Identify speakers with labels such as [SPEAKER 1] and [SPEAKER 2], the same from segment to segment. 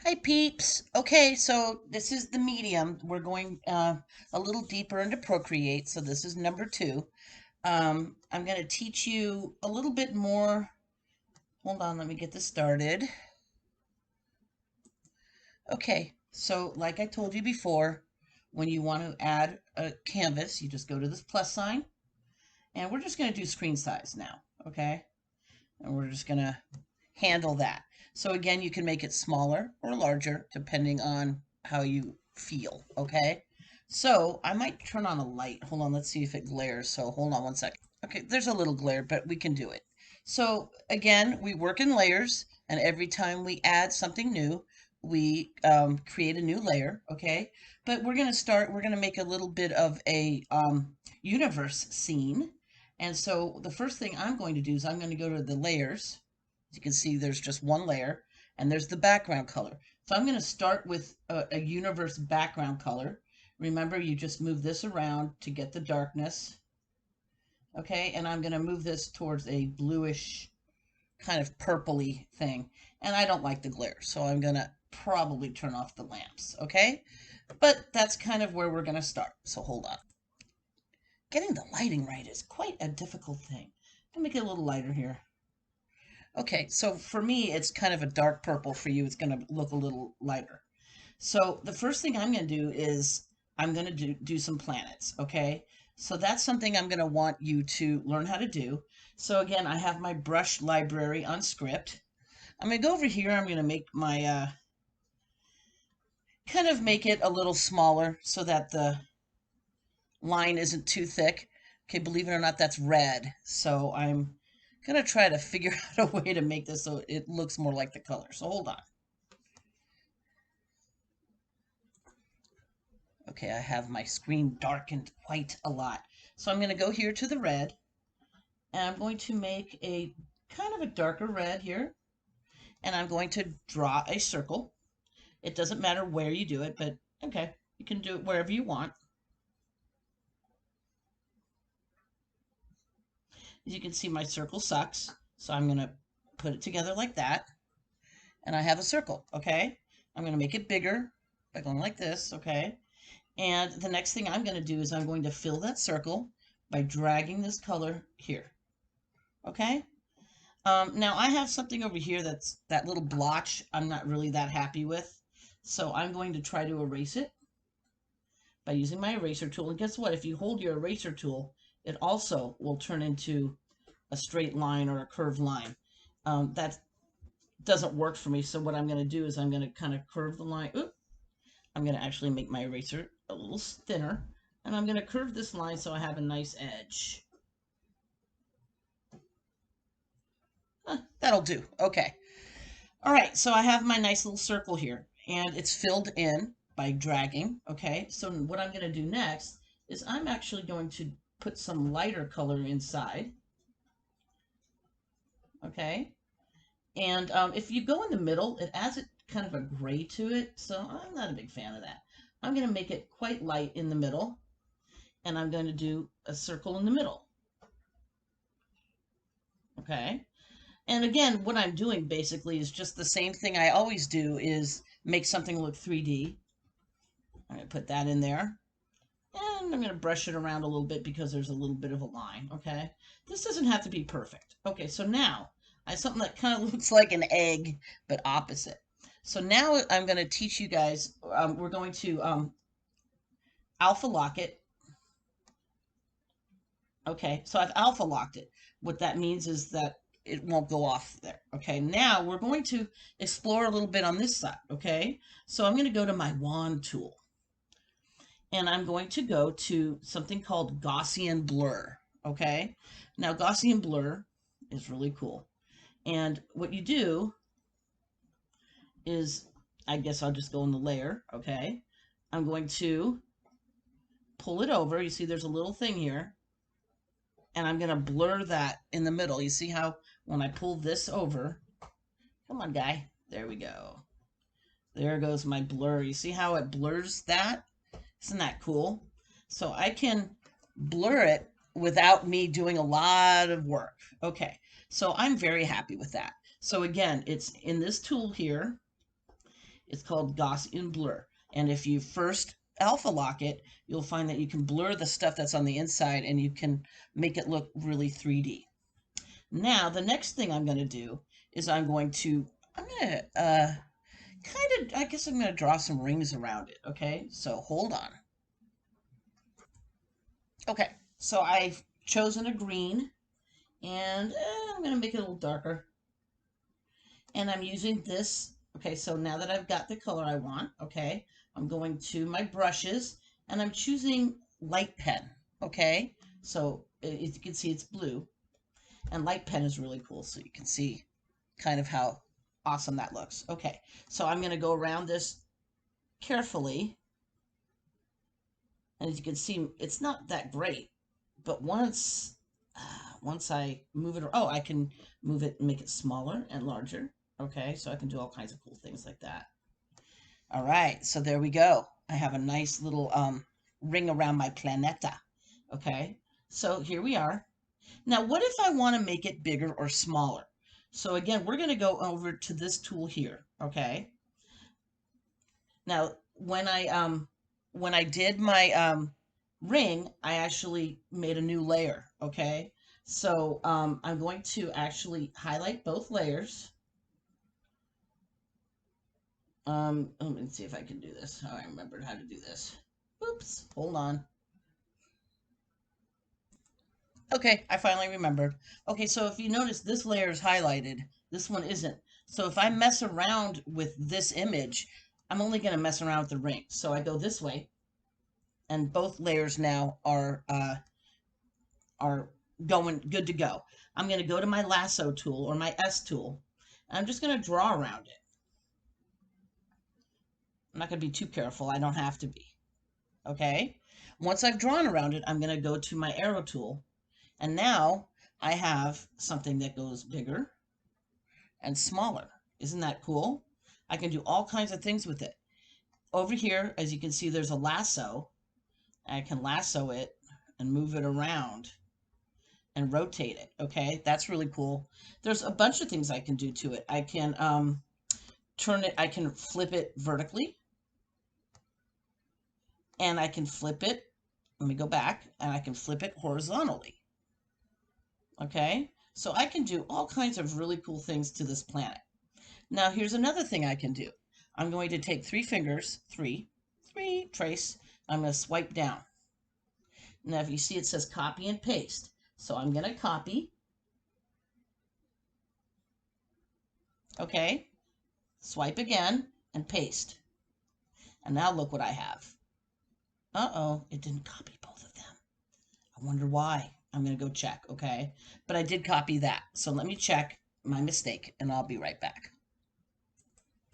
[SPEAKER 1] Hi peeps. Okay, so this is the medium. We're going a little deeper into Procreate. So this is number 2. I'm going to teach you a little bit more. Hold on, let me get this started. Okay, so like I told you before, when you want to add a canvas, you just go to this plus sign, and we're just going to do screen size now, okay? And we're just going to handle that. So again, you can make it smaller or larger depending on how you feel, okay? So I might turn on a light. Hold on, let's see if it glares. So hold on one second. Okay, there's a little glare, but we can do it. So again, we work in layers, and every time we add something new, we create a new layer, okay? But we're going to make a little bit of a universe scene. And so the first thing I'm going to do is I'm going to go to the layers. As you can see, there's just one layer, and there's the background color. So I'm going to start with a universe background color. Remember, you just move this around to get the darkness. Okay, and I'm going to move this towards a bluish, kind of purpley thing. And I don't like the glare, so I'm going to probably turn off the lamps, okay? But that's kind of where we're going to start, so hold on. Getting the lighting right is quite a difficult thing. I'll make it a little lighter here. Okay, so for me, it's kind of a dark purple. For you, it's going to look a little lighter. So the first thing I'm going to do is I'm going to do some planets, okay? So that's something I'm going to want you to learn how to do. So again, I have my brush library on script. I'm going to go over here. I'm going to make my, kind of make it a little smaller so that the line isn't too thick. Okay, believe it or not, that's red. So I'm going to try to figure out a way to make this so it looks more like the color. So hold on. Okay, I have my screen darkened quite a lot. So I'm going to go here to the red, and I'm going to make a kind of a darker red here, and I'm going to draw a circle. It doesn't matter where you do it, but okay, you can do it wherever you want. As you can see, my circle sucks, so I'm going to put it together like that, and I have a circle, okay? I'm going to make it bigger by going like this, okay? And the next thing I'm going to do is I'm going to fill that circle by dragging this color here. Okay. Now I have something over here that's that little blotch I'm not really that happy with. So I'm going to try to erase it by using my eraser tool. And guess what? If you hold your eraser tool, it also will turn into a straight line or a curved line. That doesn't work for me. So what I'm going to do is I'm going to kind of curve the line. Oop, I'm going to actually make my eraser a little thinner. And I'm going to curve this line so I have a nice edge. That'll do. Okay. All right, so I have my nice little circle here, and it's filled in by dragging, okay? So what I'm going to do next is I'm actually going to put some lighter color inside, okay? And if you go in the middle, it adds it kind of a gray to it, so I'm not a big fan of that. I'm going to make it quite light in the middle, and I'm going to do a circle in the middle, okay? And again, what I'm doing basically is just the same thing I always do is make something look 3D. I'm going to put that in there. And I'm going to brush it around a little bit because there's a little bit of a line, okay? This doesn't have to be perfect. Okay, so now I have something that kind of looks like an egg, but opposite. So now I'm going to teach you guys, we're going to alpha lock it. Okay, so I've alpha locked it. What that means is that it won't go off there. Okay, now we're going to explore a little bit on this side. Okay, so I'm going to go to my wand tool. And I'm going to go to something called Gaussian blur. Okay, now Gaussian blur is really cool. And what you do is, I guess I'll just go in the layer. Okay, I'm going to pull it over. You see there's a little thing here. And I'm going to blur that in the middle. You see how when I pull this over, come on, guy. There we go. There goes my blur. You see how it blurs that? Isn't that cool? So I can blur it without me doing a lot of work. Okay, so I'm very happy with that. So again, it's in this tool here. It's called Gaussian blur. And if you first alpha lock it, you'll find that you can blur the stuff that's on the inside and you can make it look really 3D. Now, the next thing I'm going to do is I'm going to I guess I'm going to draw some rings around it. Okay, so hold on. Okay, so I've chosen a green and I'm going to make it a little darker. And I'm using this. Okay, so now that I've got the color I want, okay, I'm going to my brushes and I'm choosing light pen. Okay, so as you can see, it's blue. And light pen is really cool, so you can see kind of how awesome that looks. Okay, so I'm going to go around this carefully. And as you can see, it's not that great. But once I move it, oh, I can move it and make it smaller and larger. Okay, so I can do all kinds of cool things like that. All right, so there we go. I have a nice little ring around my planeta. Okay, so here we are. Now, what if I want to make it bigger or smaller? So again, we're going to go over to this tool here, okay? Now, when I did my ring, I actually made a new layer, okay? So I'm going to actually highlight both layers. Let me see if I can do this. Oh, I remembered how to do this. Oops, hold on. Okay, I finally remembered. Okay, so if you notice, this layer is highlighted. This one isn't. So if I mess around with this image, I'm only going to mess around with the ring. So I go this way, and both layers now are going good to go. I'm going to go to my lasso tool or my S tool, and I'm just going to draw around it. I'm not going to be too careful. I don't have to be. Okay? Once I've drawn around it, I'm going to go to my arrow tool, and now I have something that goes bigger and smaller. Isn't that cool? I can do all kinds of things with it. Over here, as you can see, there's a lasso. I can lasso it and move it around and rotate it. Okay, that's really cool. There's a bunch of things I can do to it. I can turn it, I can flip it vertically, and I can flip it. Let me go back, and I can flip it horizontally. Okay, so I can do all kinds of really cool things to this planet. Now, here's another thing I can do. I'm going to take 3 fingers, three, trace. I'm going to swipe down. Now, if you see, it says copy and paste. So I'm going to copy. Okay, swipe again and paste. And now look what I have. Uh-oh, it didn't copy both of them. I wonder why. I'm going to go check, okay? But I did copy that. So let me check my mistake, and I'll be right back.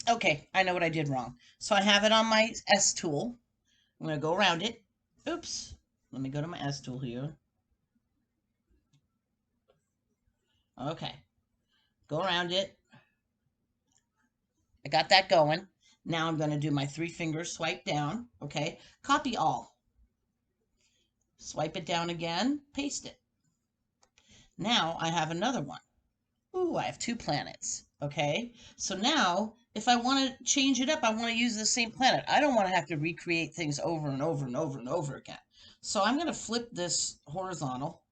[SPEAKER 1] Okay, I know what I did wrong. So I have it on my S tool. I'm going to go around it. Oops. Let me go to my S tool here. Okay. Go around it. I got that going. Now I'm going to do my 3 finger swipe down. Okay. Copy all. Swipe it down again. Paste it. Now I have another one. Ooh, I have 2 planets. Okay. So now if I want to change it up, I want to use the same planet. I don't want to have to recreate things over and over and over and over again. So I'm going to flip this horizontal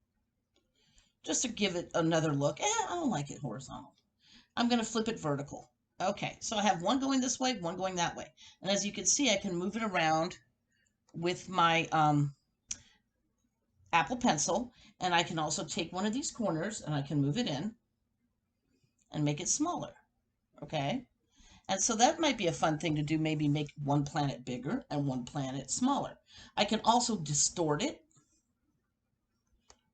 [SPEAKER 1] just to give it another look. I don't like it horizontal. I'm going to flip it vertical. Okay, so I have one going this way, one going that way. And as you can see, I can move it around with my Apple Pencil. And I can also take one of these corners and I can move it in and make it smaller. Okay, and so that might be a fun thing to do, maybe make one planet bigger and one planet smaller. I can also distort it,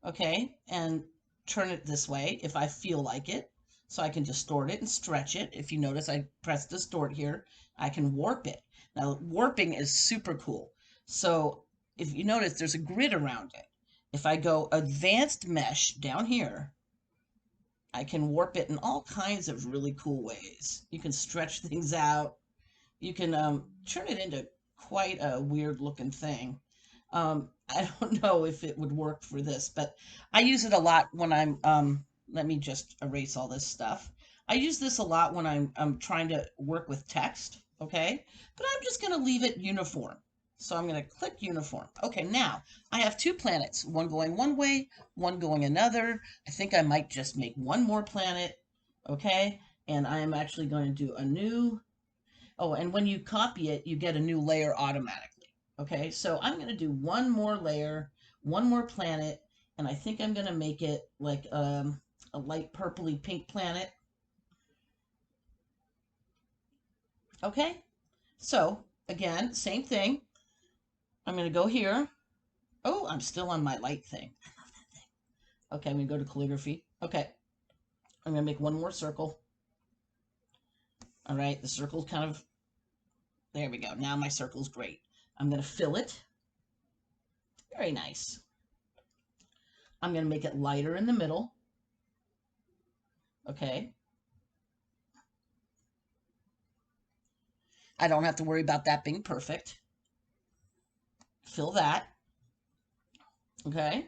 [SPEAKER 1] okay, and turn it this way if I feel like it. So I can distort it and stretch it. If you notice, I press distort here. I can warp it. Now, warping is super cool. So if you notice, there's a grid around it. If I go advanced mesh down here, I can warp it in all kinds of really cool ways. You can stretch things out. You can turn it into quite a weird looking thing. I don't know if it would work for this, but I use it a lot when I'm, let me just erase all this stuff. I use this a lot when I'm trying to work with text, okay? But I'm just going to leave it uniform. So I'm going to click uniform. Okay, now I have two planets, one going one way, one going another. I think I might just make one more planet, okay? And I am actually going to do a new, oh, and when you copy it, you get a new layer automatically, okay? So I'm going to do one more layer, one more planet, and I think I'm going to make it like a light purpley pink planet, okay? So again, same thing. I'm going to go here. Oh, I'm still on my light thing. I love that thing. Okay, I'm going to go to calligraphy. Okay, I'm going to make one more circle. All right, the circle's kind of, there we go. Now my circle's great. I'm going to fill it. Very nice. I'm going to make it lighter in the middle. Okay. I don't have to worry about that being perfect. Fill that. Okay.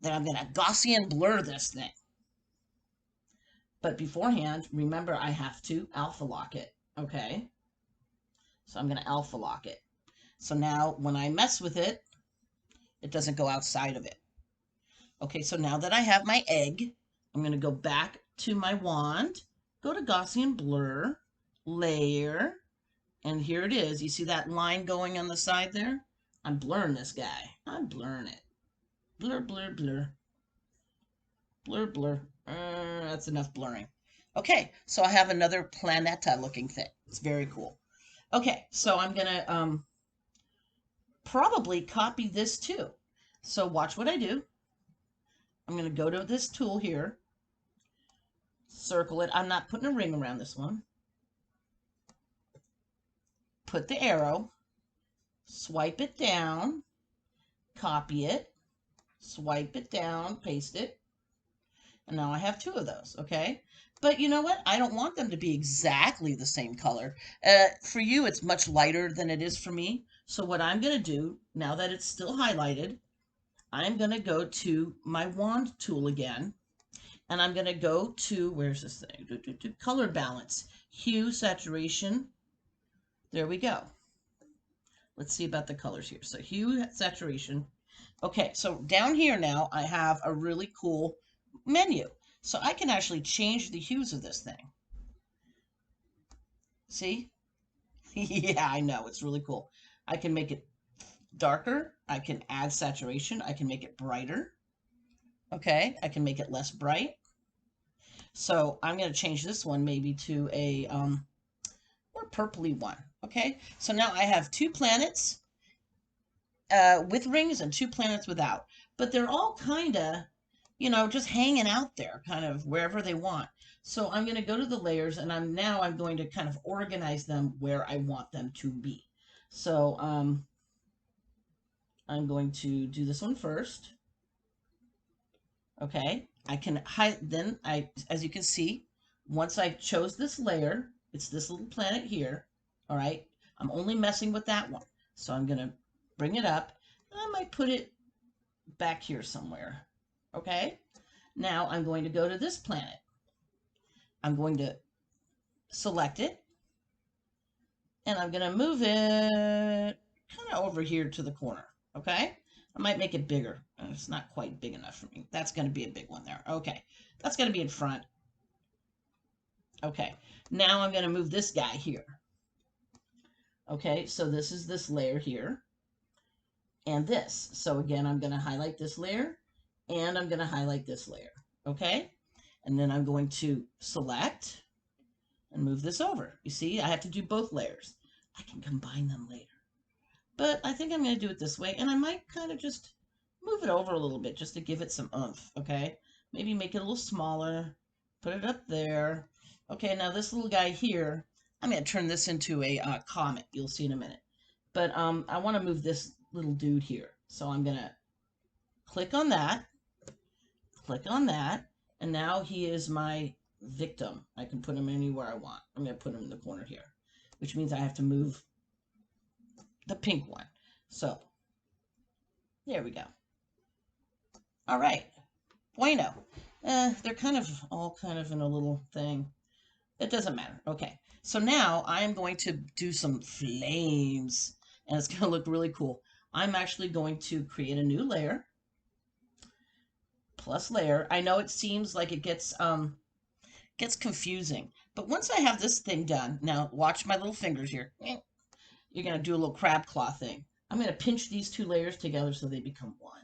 [SPEAKER 1] Then I'm going to Gaussian blur this thing. But beforehand, remember I have to alpha lock it. Okay. So I'm going to alpha lock it. So now when I mess with it, it doesn't go outside of it. Okay, so now that I have my egg, I'm going to go back to my wand, go to Gaussian blur, layer, and here it is. You see that line going on the side there? I'm blurring this guy. I'm blurring it. Blur, blur, blur. Blur, blur. That's enough blurring. Okay, so I have another planeta looking thing. It's very cool. Okay, so I'm going to probably copy this too. So watch what I do. I'm going to go to this tool here, circle it. I'm not putting a ring around this one. Put the arrow, swipe it down, copy it, swipe it down, paste it. And now I have two of those, okay? But you know what? I don't want them to be exactly the same color. For you, it's much lighter than it is for me. So what I'm going to do, now that it's still highlighted, I'm going to go to my wand tool again. And I'm going to go to, where's this thing? Color balance, hue, saturation. There we go. Let's see about the colors here. So hue, saturation. Okay, so down here now, I have a really cool menu. So I can actually change the hues of this thing. See? Yeah, I know. It's really cool. I can make it darker. I can add saturation. I can make it brighter. Okay, I can make it less bright. So I'm going to change this one maybe to a more purpley one. Okay, so now I have two planets with rings and two planets without. But they're all kind of, you know, just hanging out there, kind of wherever they want. So I'm going to go to the layers, and I'm going to kind of organize them where I want them to be. So I'm going to do this one first. Okay, I can hide, then as you can see, once I chose this layer, it's this little planet here. All right, I'm only messing with that one. So I'm going to bring it up, and I might put it back here somewhere. Okay, now I'm going to go to this planet. I'm going to select it, and I'm going to move it kind of over here to the corner. Okay, I might make it bigger. It's not quite big enough for me. That's going to be a big one there. Okay, that's going to be in front. Okay, now I'm going to move this guy here. Okay, so this is this layer here and this. So again, I'm going to highlight this layer and I'm going to highlight this layer. Okay, and then I'm going to select and move this over. You see, I have to do both layers. I can combine them later. But I think I'm going to do it this way, and I might kind of just move it over a little bit just to give it some oomph, okay? Maybe make it a little smaller, put it up there. Okay, now this little guy here, I'm going to turn this into a comet. You'll see in a minute. But I want to move this little dude here. So I'm going to click on that, and now he is my victim. I can put him anywhere I want. I'm going to put him in the corner here, which means I have to move the pink one. So there we go. All right. Bueno. They're kind of all kind of in a little thing. It doesn't matter. Okay. So now I'm going to do some flames and it's going to look really cool. I'm actually going to create a new layer, plus layer. I know it seems like it gets confusing, but once I have this thing done, now watch my little fingers here. You're going to do a little crab claw thing. I'm going to pinch these two layers together so they become one.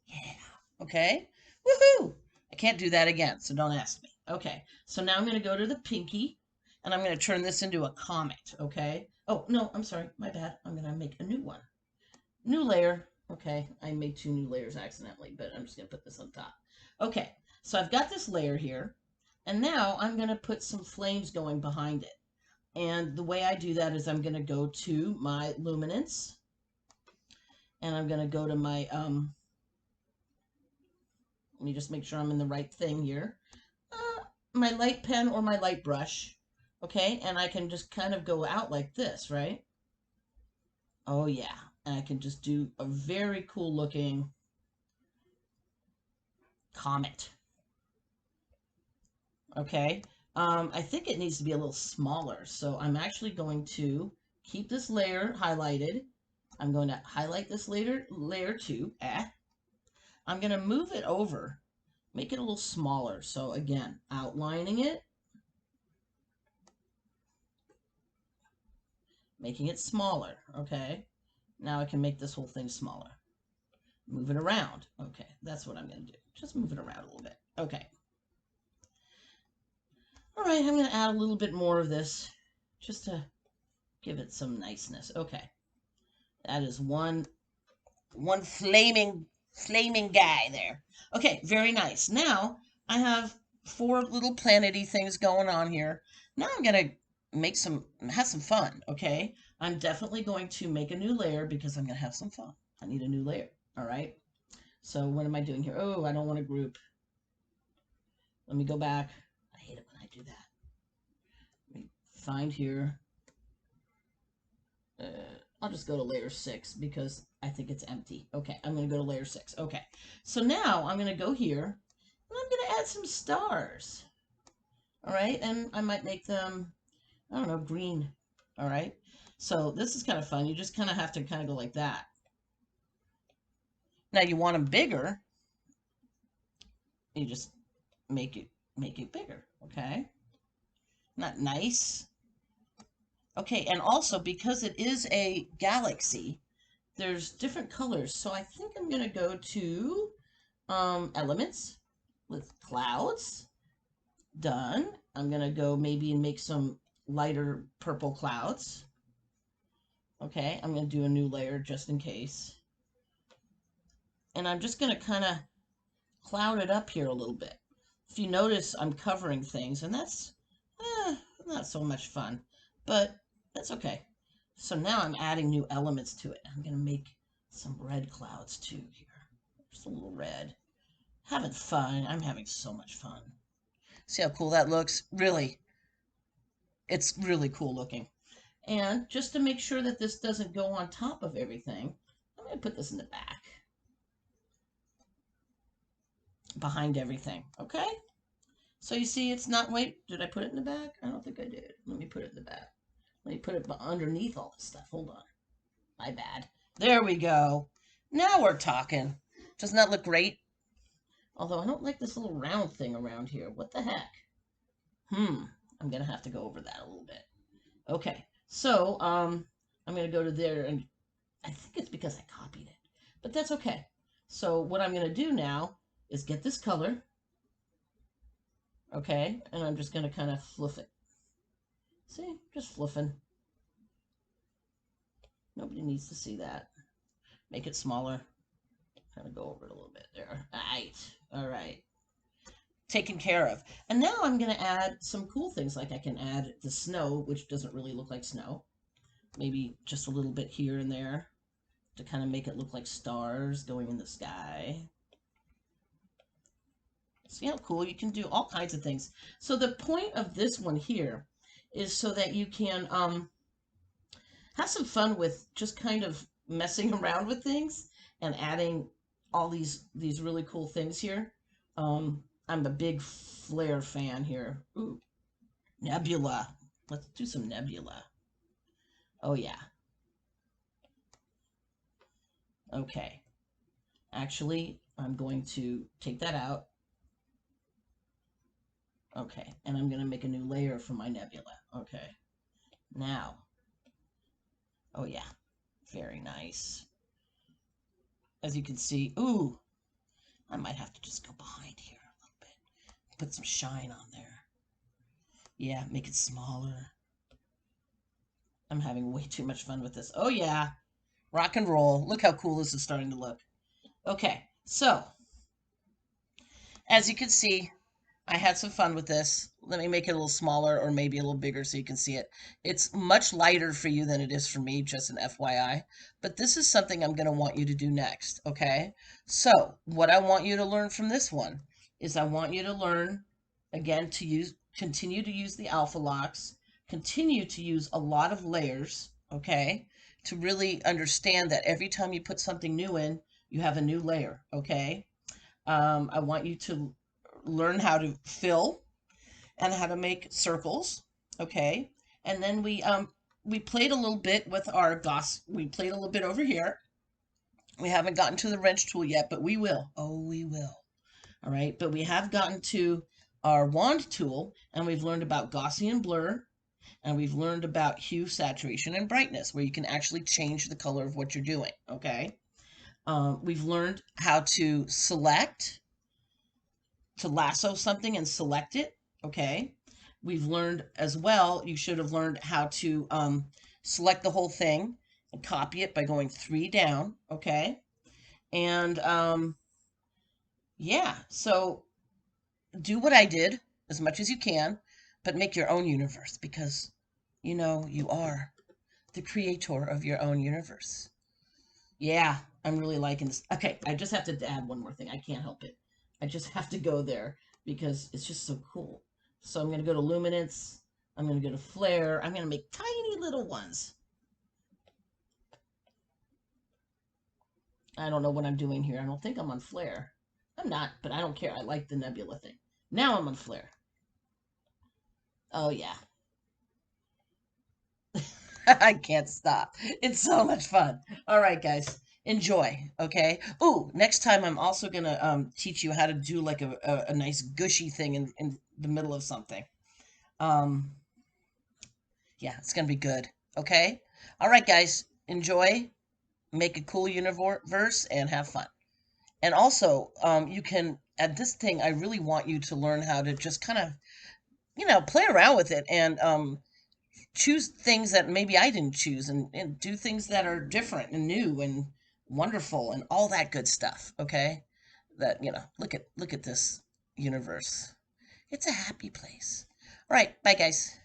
[SPEAKER 1] Yeah. Okay. Woohoo! I can't do that again, so don't ask me. Okay. So now I'm going to go to the pinky, and I'm going to turn this into a comet. Okay. Oh, no, I'm sorry. My bad. I'm going to make a new one. New layer. Okay. I made two new layers accidentally, but I'm just going to put this on top. Okay. So I've got this layer here, and now I'm going to put some flames going behind it. And the way I do that is I'm going to go to my luminance, and I'm going to go to my, let me just make sure I'm in the right thing here. My light pen or my light brush. Okay, and I can just kind of go out like this, right? Oh yeah, and I can just do a very cool looking comet. Okay, I think it needs to be a little smaller, so I'm actually going to keep this layer highlighted. I'm going to highlight this layer too. I'm going to move it over, make it a little smaller. So again, outlining it, making it smaller. Okay, now I can make this whole thing smaller. Move it around. Okay, that's what I'm going to do. Just move it around a little bit. Okay. All right, I'm going to add a little bit more of this just to give it some niceness. Okay. That is one flaming guy there. Okay, very nice. Now I have four little planety things going on here. Now I'm going to have some fun, okay? I'm definitely going to make a new layer because I'm going to have some fun. I need a new layer, all right? So what am I doing here? Oh, I don't want to group. Let me go back. I hate it when I do that. Let me find here. I'll just go to layer 6 because I think it's empty. Okay, I'm going to go to layer 6. Okay, so now I'm going to go here and I'm going to add some stars. All right, and I might make them, I don't know, green. All right, so this is kind of fun. You just kind of have to kind of go like that. Now you want them bigger. You just make it bigger. Okay, not nice. Okay, and also because it is a galaxy, there's different colors. So I think I'm going to go to elements with clouds. Done. I'm going to go maybe and make some lighter purple clouds. Okay, I'm going to do a new layer just in case. And I'm just going to kind of cloud it up here a little bit. If you notice, I'm covering things, and that's not so much fun, but that's okay. So now I'm adding new elements to it. I'm going to make some red clouds too here. Just a little red. Having fun. I'm having so much fun. See how cool that looks? Really, it's really cool looking. And just to make sure that this doesn't go on top of everything, I'm going to put this in the back. Behind everything, okay? So you see it's not, wait, did I put it in the back? I don't think I did. Let me put it in the back. Let me put it underneath all this stuff. Hold on. My bad. There we go. Now we're talking. Doesn't that look great? Although I don't like this little round thing around here. What the heck? I'm going to have to go over that a little bit. Okay. So, I'm going to go to there, and I think it's because I copied it. But that's okay. So what I'm going to do now is get this color. Okay, and I'm just going to kind of fluff it. See, just fluffing. Nobody needs to see that. Make it smaller. Kind of go over it a little bit there. All right. Taken care of. And now I'm going to add some cool things, like I can add the snow, which doesn't really look like snow. Maybe just a little bit here and there to kind of make it look like stars going in the sky. See how cool? You can do all kinds of things. So the point of this one here is so that you can have some fun with just kind of messing around with things and adding all these really cool things here. I'm a big flare fan here. Ooh. Nebula. Let's do some nebula. Oh, yeah. Okay. Actually, I'm going to take that out. Okay, and I'm going to make a new layer for my nebula. Okay. Now. Oh, yeah. Very nice. As you can see, ooh, I might have to just go behind here a little bit. Put some shine on there. Yeah, make it smaller. I'm having way too much fun with this. Oh, yeah. Rock and roll. Look how cool this is starting to look. Okay, so as you can see, I had some fun with this. Let me make it a little smaller or maybe a little bigger so you can see it. It's much lighter for you than it is for me, just an FYI. But this is something I'm going to want you to do next, okay? So what I want you to learn from this one is I want you to learn, again, to continue to use the alpha locks, continue to use a lot of layers, okay? To really understand that every time you put something new in, you have a new layer, okay? I want you to learn how to fill and how to make circles, okay? And then we played a little bit with our goss. We played a little bit over here. We haven't gotten to the wrench tool yet, but we will. Oh, we will. All right, but we have gotten to our wand tool, and we've learned about Gaussian blur, and we've learned about hue, saturation, and brightness, where you can actually change the color of what you're doing, okay? We've learned how to lasso something and select it, okay? We've learned as well, you should have learned how to select the whole thing and copy it by going 3 down, okay? And yeah, so do what I did as much as you can, but make your own universe because, you know, you are the creator of your own universe. Yeah, I'm really liking this. Okay, I just have to add one more thing. I can't help it. I just have to go there because it's just so cool. So I'm going to go to luminance. I'm going to go to flare. I'm going to make tiny little ones. I don't know what I'm doing here. I don't think I'm on flare. I'm not, but I don't care. I like the nebula thing. Now I'm on flare. Oh, yeah. I can't stop. It's so much fun. All right, guys. Enjoy, okay? Ooh, next time I'm also gonna teach you how to do like a nice gushy thing in the middle of something. Um, yeah, it's gonna be good, okay? All right, guys. Enjoy, make a cool universe, and have fun. And also, you can, at this thing, I really want you to learn how to just kind of, play around with it and choose things that maybe I didn't choose and do things that are different and new and wonderful and all that good stuff, okay? That, look at this universe. It's a happy place. All right, bye guys.